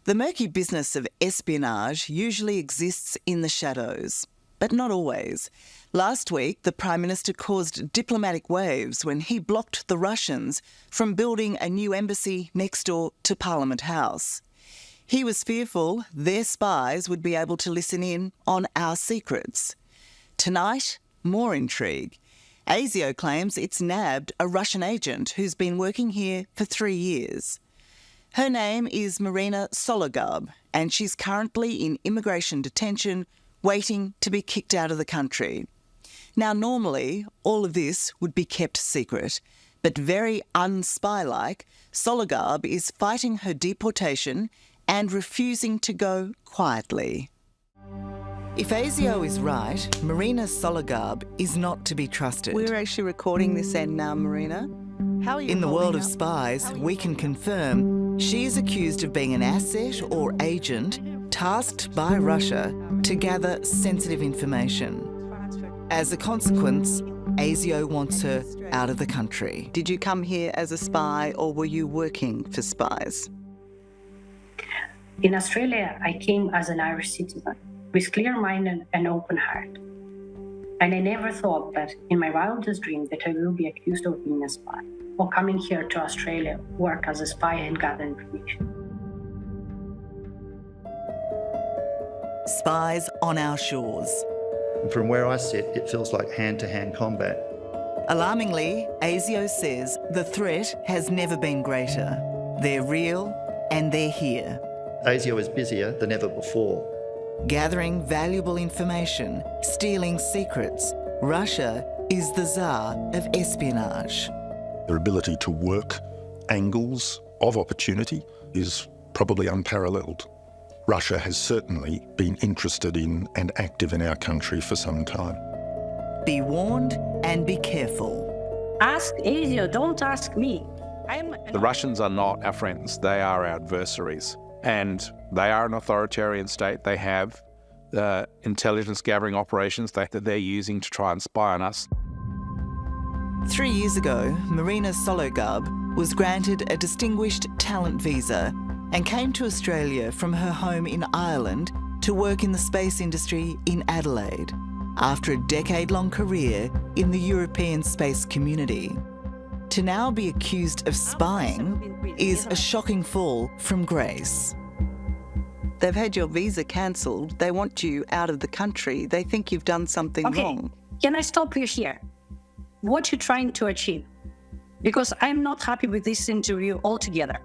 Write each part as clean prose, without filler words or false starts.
The murky business of espionage usually exists in the shadows, but not always. Last week, the Prime Minister caused diplomatic waves when he blocked the Russians from building a new embassy next door to Parliament House. He was fearful their spies would be able to listen in on our secrets. Tonight, more intrigue. ASIO claims it's nabbed a Russian agent who's been working here for 3 years. Her name is Marina Sologub, and she's currently in immigration detention, waiting to be kicked out of the country. Now, normally, all of this would be kept secret, but very unspy-like, Sologub is fighting her deportation and refusing to go quietly. If ASIO is right, Marina Sologub is not to be trusted. We're actually recording this end now, Marina. How are you In the world of up? spies, we can confirm she is accused of being an asset or agent tasked by Russia to gather sensitive information. As a consequence, ASIO wants her out of the country. Did you come here as a spy or were you working for spies? In Australia, I came as an Irish citizen with clear mind and an open heart. And I never thought that in my wildest dream that I will be accused of being a spy or coming here to Australia, work as a spy and gather information. Spies on our shores. From where I sit, it feels like hand-to-hand combat. Alarmingly, ASIO says the threat has never been greater. They're real and they're here. ASIO is busier than ever before. Gathering valuable information, stealing secrets. Russia is the czar of espionage. Their ability to work angles of opportunity is probably unparalleled. Russia has certainly been interested in and active in our country for some time. Be warned and be careful. Ask ASIO, don't ask me. The Russians are not our friends, they are our adversaries. And they are an authoritarian state. They have intelligence gathering operations that they're using to try and spy on us. 3 years ago, Marina Sologub was granted a distinguished talent visa and came to Australia from her home in Ireland to work in the space industry in Adelaide after a decade-long career in the European space community. To now be accused of spying is a shocking fall from grace. They've had your visa cancelled. They want you out of the country. They think you've done something wrong. Can I stop you here? What you're trying to achieve? Because I'm not happy with this interview altogether.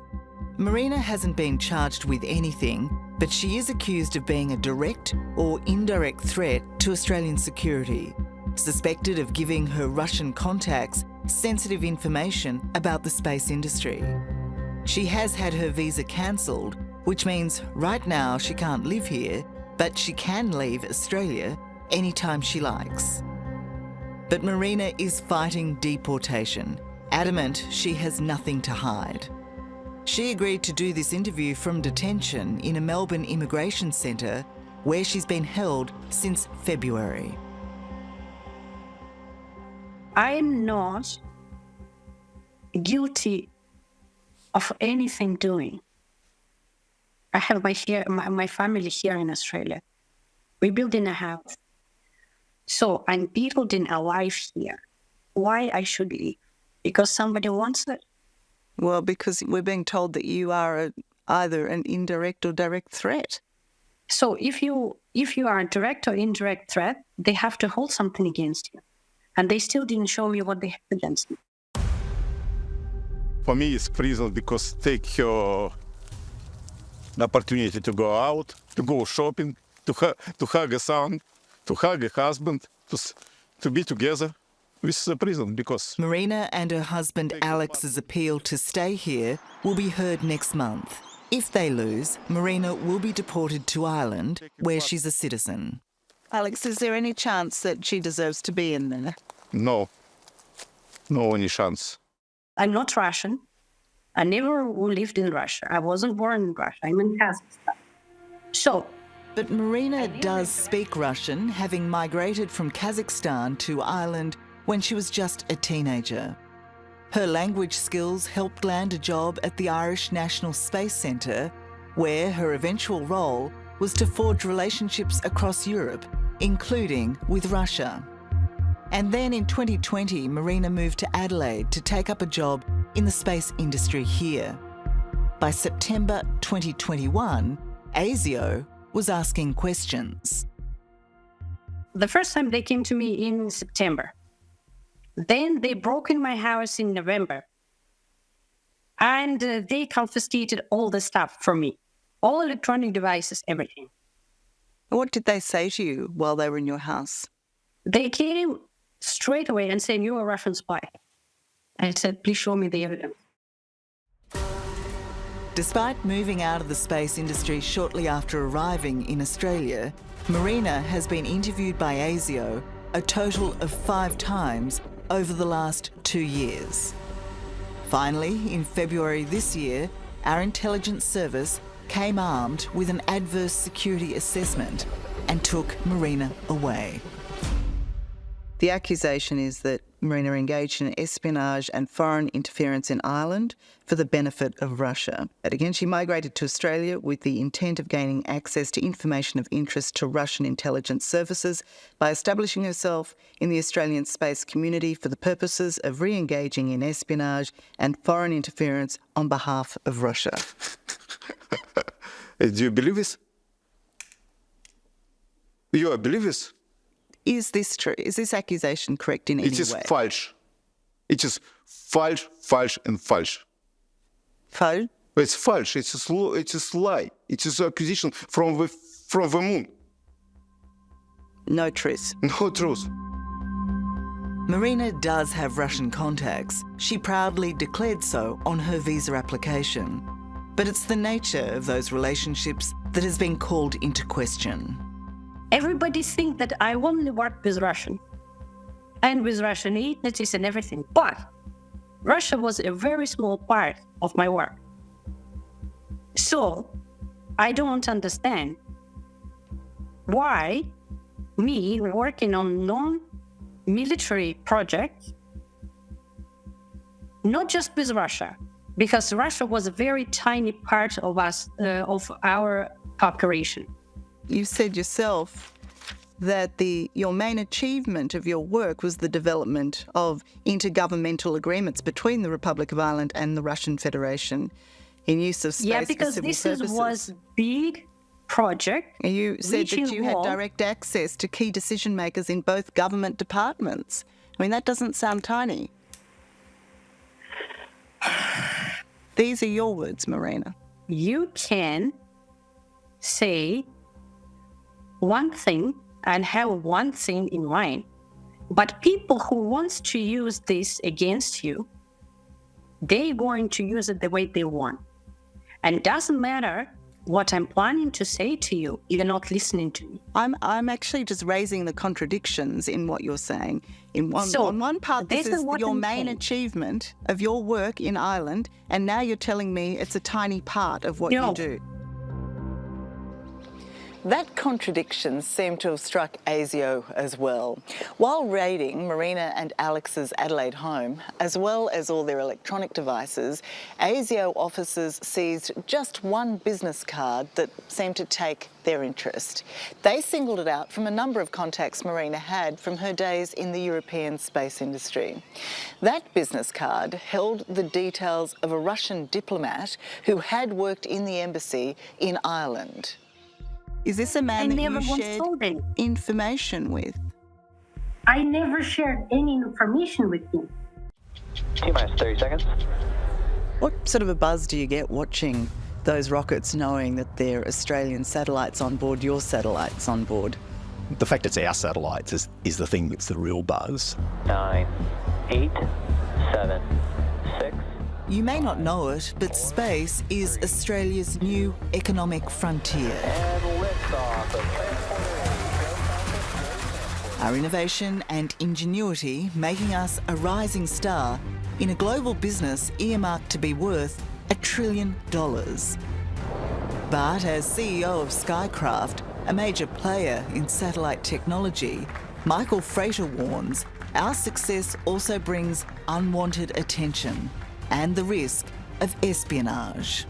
Marina hasn't been charged with anything, but she is accused of being a direct or indirect threat to Australian security, suspected of giving her Russian contacts sensitive information about the space industry. She has had her visa cancelled, which means right now she can't live here, but she can leave Australia anytime she likes. But Marina is fighting deportation, adamant she has nothing to hide. She agreed to do this interview from detention in a Melbourne immigration centre where she's been held since February. I am not guilty of anything doing. I have my family here in Australia. We built in a house. So I'm building a life here. Why I should leave? Because somebody wants it? Well, because we're being told that you are either an indirect or direct threat. So if you are a direct or indirect threat, they have to hold something against you. And they still didn't show me what they have against me. For me, it's prison because take her the opportunity to go out, to go shopping, to hug a son, to hug a husband, to be together with the prison because... Marina and her husband Alex's appeal to stay here will be heard next month. If they lose, Marina will be deported to Ireland, where she's a citizen. Alex, is there any chance that she deserves to be in there? No any chance. I'm not Russian. I never lived in Russia. I wasn't born in Russia. I'm in Kazakhstan. But Marina does speak Russian, having migrated from Kazakhstan to Ireland when she was just a teenager. Her language skills helped land a job at the Irish National Space Centre, where her eventual role was to forge relationships across Europe, including with Russia. And then in 2020, Marina moved to Adelaide to take up a job in the space industry here. By September 2021, ASIO was asking questions. The first time they came to me in September. Then they broke in my house in November. And they confiscated all the stuff from me. All electronic devices, everything. What did they say to you while they were in your house? They came straight away and said, "You're a Russian spy." I said, "Please show me the evidence." Despite moving out of the space industry shortly after arriving in Australia, Marina has been interviewed by ASIO a total of 5 times over the last 2 years. Finally, in February this year, our intelligence service came armed with an adverse security assessment and took Marina away. The accusation is that Marina engaged in espionage and foreign interference in Ireland for the benefit of Russia. And again, she migrated to Australia with the intent of gaining access to information of interest to Russian intelligence services by establishing herself in the Australian space community for the purposes of re-engaging in espionage and foreign interference on behalf of Russia. Do you believe this? You believe this? Is this true? Is this accusation correct in any way? It is false. It is false, false, and false. False? It's false. It is lie. It is accusation from the moon. No truth. No truth. Marina does have Russian contacts. She proudly declared so on her visa application. But it's the nature of those relationships that has been called into question. Everybody thinks that I only work with Russian and with Russian entities and everything. But Russia was a very small part of my work. So I don't understand why me working on non-military projects, not just with Russia, because Russia was a very tiny part of us, of our cooperation. You said yourself that your main achievement of your work was the development of intergovernmental agreements between the Republic of Ireland and the Russian Federation in use of space Yeah, for because civil this purposes. was big project. And you said that you had direct access to key decision makers in both government departments. I mean, that doesn't sound tiny. These are your words, Marina. You can say one thing and have one thing in mind, but people who wants to use this against you, they're going to use it the way they want. And it doesn't matter what I'm planning to say to you, you're not listening to me. I'm actually just raising the contradictions in what you're saying. On one part, this is your main achievement of your work in Ireland, and now you're telling me it's a tiny part of what you do. That contradiction seemed to have struck ASIO as well. While raiding Marina and Alex's Adelaide home, as well as all their electronic devices, ASIO officers seized just one business card that seemed to take their interest. They singled it out from a number of contacts Marina had from her days in the European space industry. That business card held the details of a Russian diplomat who had worked in the embassy in Ireland. Is this a man that you shared information with? I never shared any information with him. T-minus 30 seconds. What sort of a buzz do you get watching those rockets knowing that they're Australian satellites on board, your satellites on board? The fact it's our satellites is the thing that's the real buzz. 9, 8, 7, 6. You may not know it, but space is Australia's new economic frontier. Our innovation and ingenuity making us a rising star in a global business earmarked to be worth $1 trillion. But as CEO of Skycraft, a major player in satellite technology, Michael Frater warns our success also brings unwanted attention and the risk of espionage.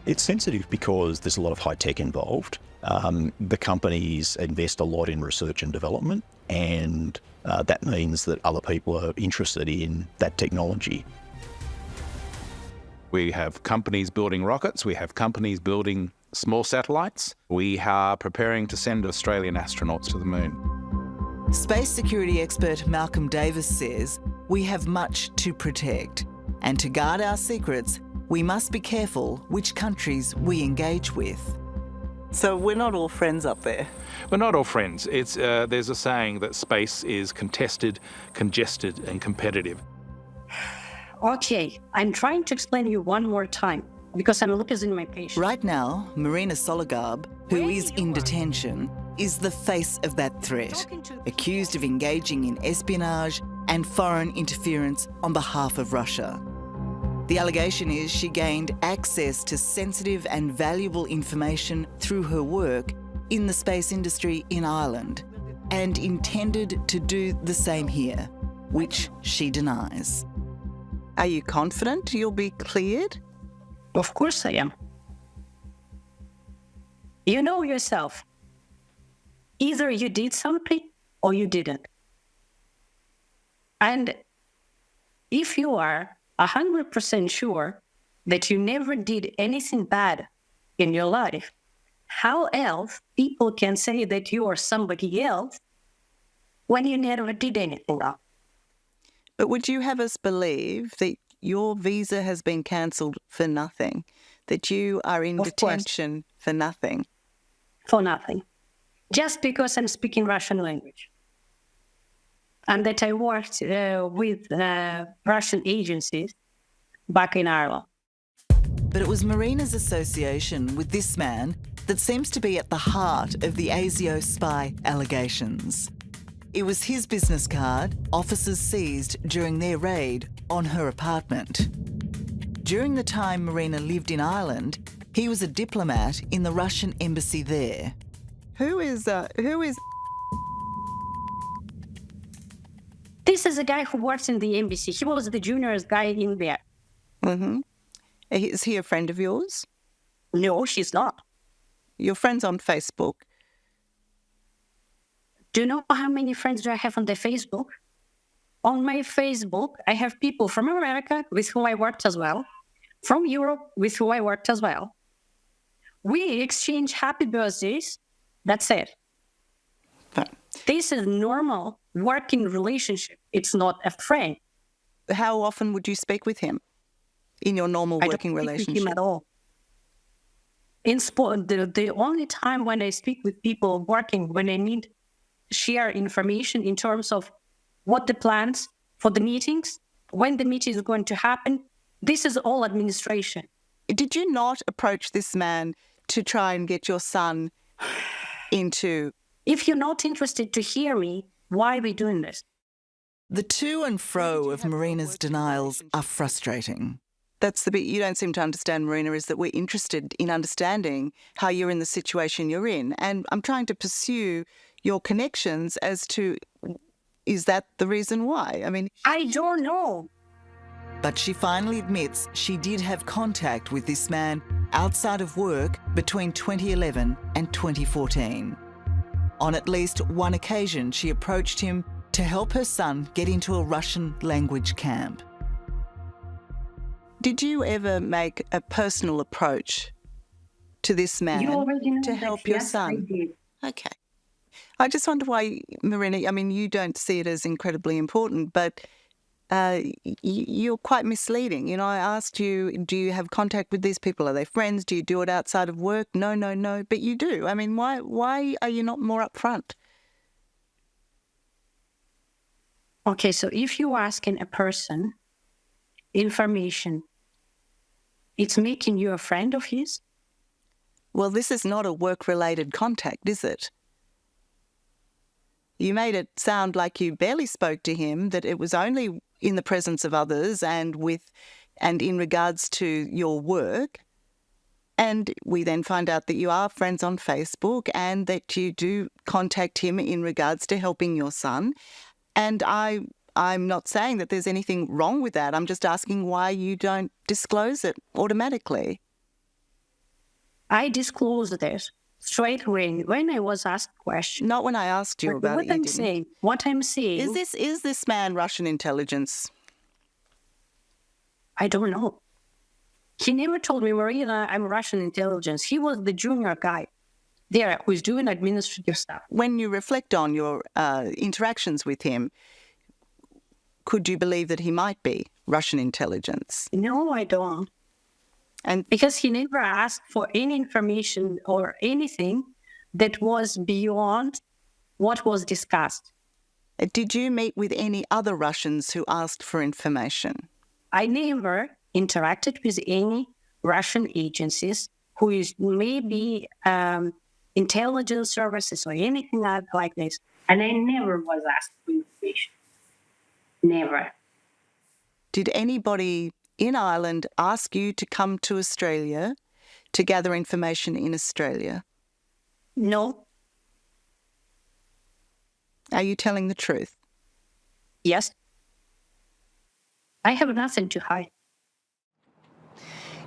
It's sensitive because there's a lot of high tech involved. The companies invest a lot in research and development, and that means that other people are interested in that technology. We have companies building rockets. We have companies building small satellites. We are preparing to send Australian astronauts to the moon. Space security expert Malcolm Davis says we have much to protect, and to guard our secrets, we must be careful which countries we engage with. So we're not all friends up there. We're not all friends. There's a saying that space is contested, congested, and competitive. Okay, I'm trying to explain you one more time because I'm losing my patience. Right now, Marina Sologub, who is in detention, is the face of that threat, accused of engaging in espionage and foreign interference on behalf of Russia. The allegation is she gained access to sensitive and valuable information through her work in the space industry in Ireland and intended to do the same here, which she denies. Are you confident you'll be cleared? Of course I am. You know yourself. Either you did something or you didn't. And if you are 100% sure that you never did anything bad in your life, how else people can say that you are somebody else when you never did anything wrong? But would you have us believe that your visa has been cancelled for nothing, that you are in detention for nothing? For nothing. Just because I'm speaking Russian language. And that I worked with Russian agencies back in Ireland. But it was Marina's association with this man that seems to be at the heart of the ASIO spy allegations. It was his business card officers seized during their raid on her apartment. During the time Marina lived in Ireland, he was a diplomat in the Russian embassy there. Who is? This is a guy who works in the embassy. He was the juniorest guy in there. Mm-hmm. Is he a friend of yours? No, she's not. You're friends on Facebook. Do you know how many friends do I have on the Facebook? On my Facebook, I have people from America with whom I worked as well, from Europe with whom I worked as well. We exchange happy birthdays. That's it. This is normal working relationship. It's not a friend. How often would you speak with him in your normal working relationship? I don't speak with him at all. In sport, the only time when I speak with people working, when I need to share information in terms of what the plans for the meetings, when the meeting is going to happen, this is all administration. Did you not approach this man to try and get your son into... If you're not interested to hear me, why are we doing this? The to and fro of Marina's denials are frustrating. That's the bit you don't seem to understand, Marina, is that we're interested in understanding how you're in the situation you're in. And I'm trying to pursue your connections as to, is that the reason why? I mean... I don't know. But she finally admits she did have contact with this man outside of work between 2011 and 2014. On at least one occasion, she approached him to help her son get into a Russian language camp. Did you ever make a personal approach to this man to help your son? I did. Okay. I just wonder why, Marina, I mean, you don't see it as incredibly important, but you're quite misleading. You know, I asked you, do you have contact with these people? Are they friends? Do you do it outside of work? No, but you do. I mean, why are you not more upfront? Okay, so if you're asking a person information, it's making you a friend of his? Well, this is not a work-related contact, is it? You made it sound like you barely spoke to him, that it was only in the presence of others and in regards to your work. And we then find out that you are friends on Facebook and that you do contact him in regards to helping your son. And I'm not saying that there's anything wrong with that. I'm just asking why you don't disclose it automatically. I disclosed this straight away when I was asked questions. Not when I asked you about what it, you I'm didn't. saying, what I'm saying, Is this man Russian intelligence? I don't know. He never told me, Marina, I'm Russian intelligence. He was the junior guy there who's doing administrative stuff. When you reflect on your interactions with him, could you believe that he might be Russian intelligence? No, I don't. And Because he never asked for any information or anything that was beyond what was discussed. did you meet with any other Russians who asked for information? I never interacted with any Russian agencies who is maybe intelligence services or anything like this. And I never was asked for information. Never. Did anybody in Ireland ask you to come to Australia to gather information in Australia? No. Are you telling the truth? Yes. I have nothing to hide.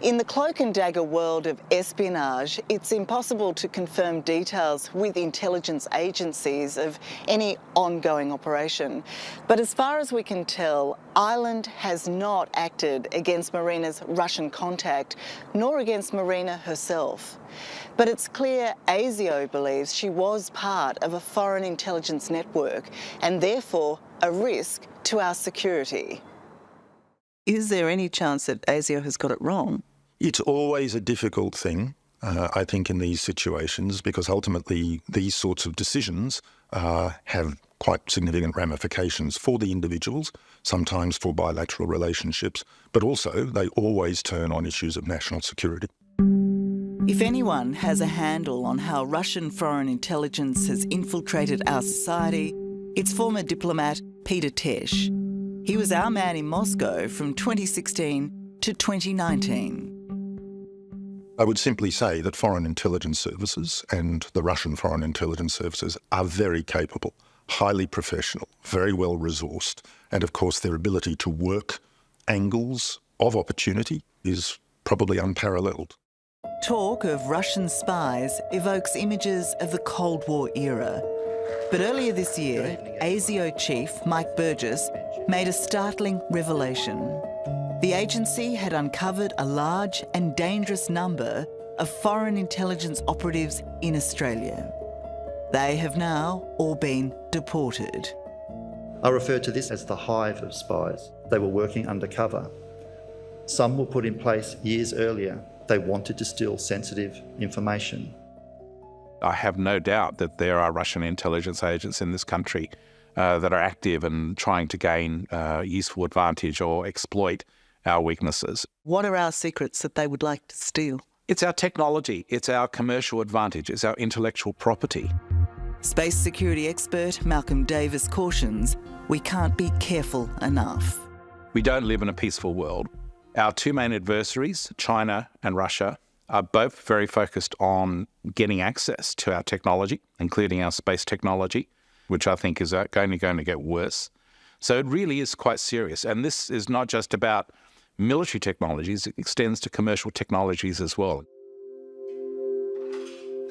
In the cloak and dagger world of espionage, it's impossible to confirm details with intelligence agencies of any ongoing operation. But as far as we can tell, Ireland has not acted against Marina's Russian contact, nor against Marina herself. But it's clear ASIO believes she was part of a foreign intelligence network and therefore a risk to our security. Is there any chance that ASIO has got it wrong? It's always a difficult thing, I think, in these situations, because ultimately these sorts of decisions have quite significant ramifications for the individuals, sometimes for bilateral relationships, but also they always turn on issues of national security. If anyone has a handle on how Russian foreign intelligence has infiltrated our society, it's former diplomat Peter Tesh. He was our man in Moscow from 2016 to 2019. I would simply say that foreign intelligence services and the Russian foreign intelligence services are very capable, highly professional, very well resourced, and of course their ability to work angles of opportunity is probably unparalleled. Talk of Russian spies evokes images of the Cold War era. But earlier this year, ASIO chief Mike Burgess made a startling revelation. The agency had uncovered a large and dangerous number of foreign intelligence operatives in Australia. They have now all been deported. I refer to this as the hive of spies. They were working undercover. Some were put in place years earlier. They wanted to steal sensitive information. I have no doubt that there are Russian intelligence agents in this country that are active and trying to gain useful advantage or exploit our weaknesses. What are our secrets that they would like to steal? It's our technology, it's our commercial advantage, it's our intellectual property. Space security expert Malcolm Davis cautions we can't be careful enough. We don't live in a peaceful world. Our two main adversaries, China and Russia, are both very focused on getting access to our technology, including our space technology, which I think is only going to get worse. So it really is quite serious. And this is not just about military technologies, it extends to commercial technologies as well.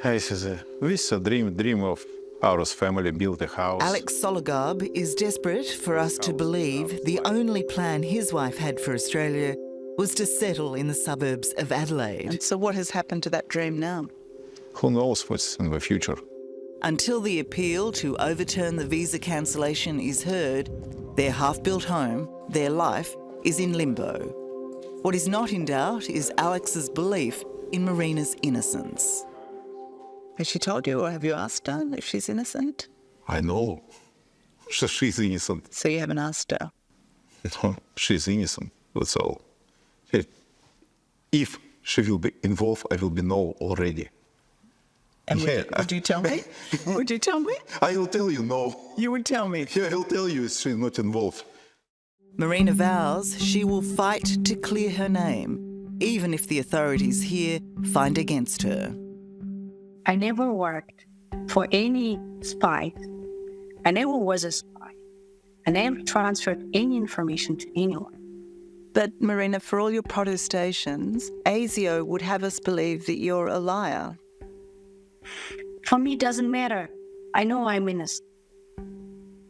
This is a dream of our family, build a house. Alex Sologub is desperate for us to believe the only plan his wife had for Australia was to settle in the suburbs of Adelaide. And so what has happened to that dream now? Who knows what's in the future? Until the appeal to overturn the visa cancellation is heard, their half-built home, their life, is in limbo. What is not in doubt is Alex's belief in Marina's innocence. Has she told you, or have you asked her if she's innocent? I know. She's innocent. So you haven't asked her? No, she's innocent. That's all. If she will be involved, I will be know already. And would you tell me? Would you tell me? I will tell you no. You would tell me? Yeah, I will tell you she's not involved. Marina vows she will fight to clear her name, even if the authorities here find against her. I never worked for any spy. I never was a spy. I never transferred any information to anyone. But Marina, for all your protestations, ASIO would have us believe that you're a liar. For me, it doesn't matter. I know I'm innocent.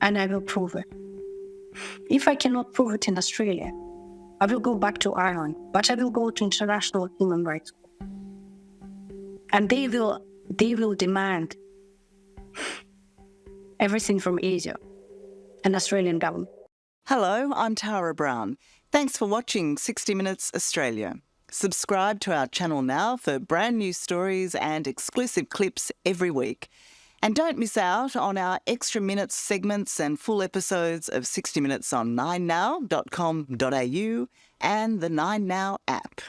And I will prove it. If I cannot prove it in Australia, I will go back to Ireland, but I will go to International Human Rights Court. And they will demand everything from ASIO, an Australian government. Hello, I'm Tara Brown. Thanks for watching 60 Minutes Australia. Subscribe to our channel now for brand new stories and exclusive clips every week. And don't miss out on our extra minutes segments and full episodes of 60 Minutes on 9now.com.au and the 9Now app.